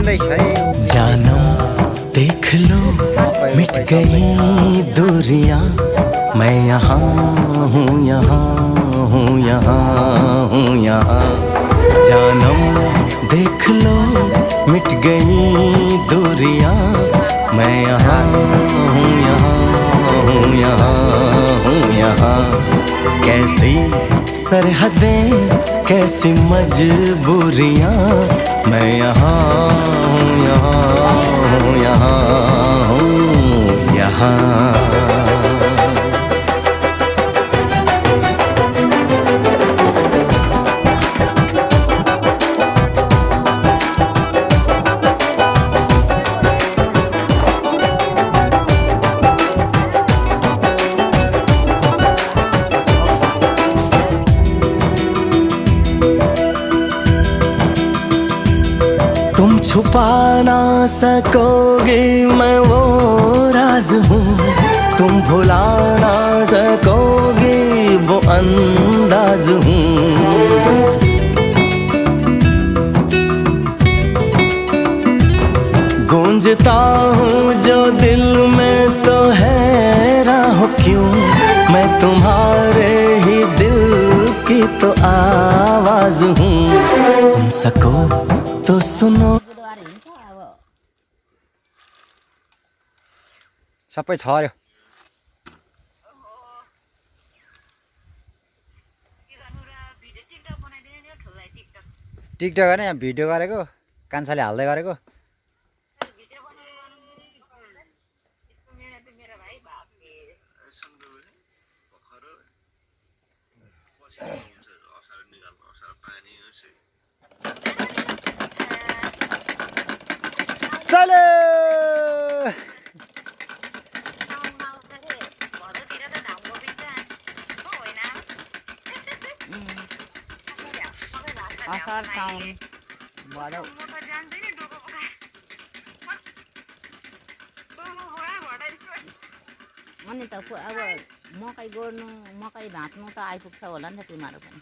जानम देख लो मिट गई दूरियां, मैं यहाँ हूँ यहाँ हूँ यहाँ हूँ यहाँ। जानम देख लो मिट गई दूरियां, मैं यहाँ हूँ यहाँ हूँ यहाँ हूँ यहाँ। कैसी सरहदें कैसी मजबूरियां, मैं यहाँ हूँ यहाँ हूँ यहाँ हूँ यहाँ। तुम छुपा ना सकोगे मैं वो राज हूँ, तुम भुला ना सकोगे वो अंदाज हूँ। गूंजता हूँ जो दिल में तो हैरान हो क्यों, मैं तुम्हारे ही दिल की तो आवाज हूँ। सुन सको तो सुनो। सबै छर्यो। टिकटक होइन, यहाँ भिडियो गरेको कान्छाले हाल्दै गरेको। चलो असार साउन भदौ अनि त अब मकै गोड्नु मकै भाँच्नु त आइपुग्छ होला नि त तिमीहरू पनि।